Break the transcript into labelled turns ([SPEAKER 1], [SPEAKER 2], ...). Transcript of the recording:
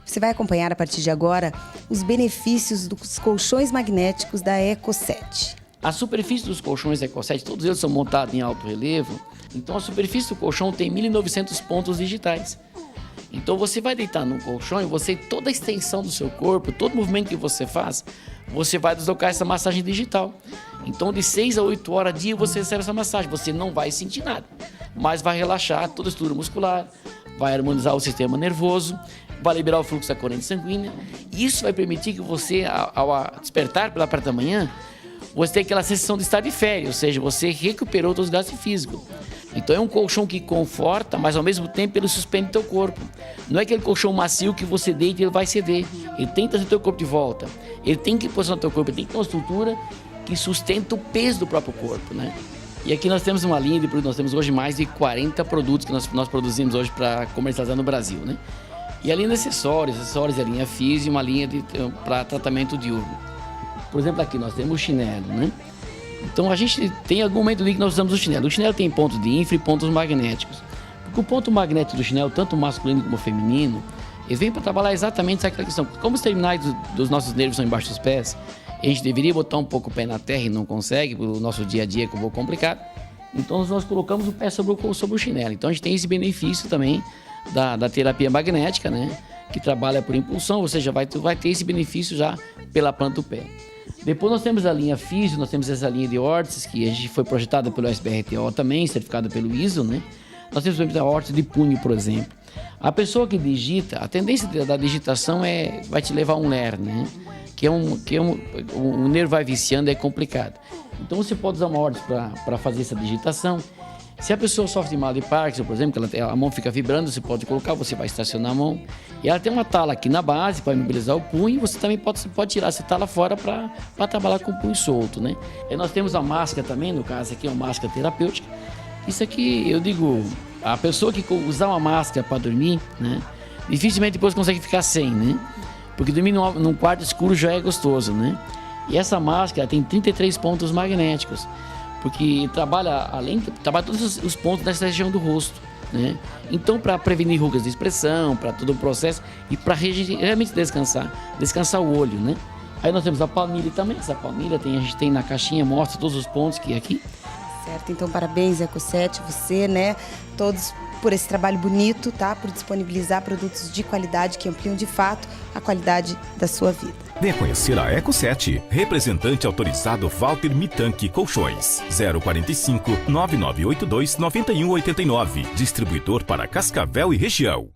[SPEAKER 1] Você vai acompanhar a partir de agora os benefícios dos colchões magnéticos da Eco7.
[SPEAKER 2] A superfície dos colchões Eco7, todos eles são montados em alto relevo, então a superfície do colchão tem 1.900 pontos digitais. Então você vai deitar no colchão e toda a extensão do seu corpo, todo movimento que você faz, você vai deslocar essa massagem digital. Então de 6 a 8 horas dia você recebe essa massagem, você não vai sentir nada, mas vai relaxar toda a estrutura muscular, vai harmonizar o sistema nervoso, vai liberar o fluxo da corrente sanguínea. Isso vai permitir que você, ao despertar pela parte da manhã, você tem aquela sensação de estar de férias, ou seja, você recuperou o seu desgaste físico. Então é um colchão que conforta, mas ao mesmo tempo ele suspende o teu corpo. Não é aquele colchão macio que você deita e ele vai ceder. Ele tem que trazer o teu corpo de volta. Ele tem que posicionar o teu corpo, ele tem que ter uma estrutura que sustenta o peso do próprio corpo, né? E aqui nós temos uma linha de produtos, nós temos hoje mais de 40 produtos que nós produzimos hoje para comercializar no Brasil, né? E a linha de acessórios, a linha Físio e uma linha para tratamento diurno. Por exemplo, aqui nós temos o chinelo, né? Então a gente tem algum momento ali que nós usamos o chinelo. O chinelo tem pontos de ínfra e pontos magnéticos. Porque o ponto magnético do chinelo, tanto masculino como feminino, ele vem para trabalhar exatamente essa questão. Como os terminais dos nossos nervos são embaixo dos pés, a gente deveria botar um pouco o pé na terra e não consegue, pelo nosso dia a dia que é um pouco complicado. Então nós colocamos o pé sobre o chinelo. Então a gente tem esse benefício também da terapia magnética, né? Que trabalha por impulsão, ou seja, vai ter esse benefício já pela planta do pé. Depois nós temos a linha Físio, nós temos essa linha de órteses, que a gente foi projetada pelo SBRTO também, certificada pelo ISO, né? Nós temos a órtese de punho, por exemplo. A pessoa que digita, a tendência da digitação vai te levar a um ler, né? O nervo vai viciando, é complicado. Então você pode usar uma órtese para fazer essa digitação. Se a pessoa sofre de mal de Parkinson, por exemplo, que a mão fica vibrando, você pode colocar, você vai estacionar a mão. E ela tem uma tala aqui na base para imobilizar o punho, você também pode tirar essa tala fora para trabalhar com o punho solto, né? E nós temos a máscara também, no caso aqui é uma máscara terapêutica. Isso aqui, eu digo, a pessoa que usar uma máscara para dormir, né? Dificilmente depois consegue ficar sem, né? Porque dormir num quarto escuro já é gostoso, né? E essa máscara tem 33 pontos magnéticos. Porque trabalha todos os pontos dessa região do rosto, né? Então, para prevenir rugas de expressão, para todo o processo e para realmente descansar o olho, né? Aí nós temos a palmilha também, essa palmilha a gente tem na caixinha, mostra todos os pontos que é aqui.
[SPEAKER 1] Certo, então parabéns, Eco7, você, né? Todos por esse trabalho bonito, tá? Por disponibilizar produtos de qualidade que ampliam de fato a qualidade da sua vida.
[SPEAKER 3] Venha conhecer a Eco7, representante autorizado Walter Mitanque Colchões, 045 9982 9189, distribuidor para Cascavel e região.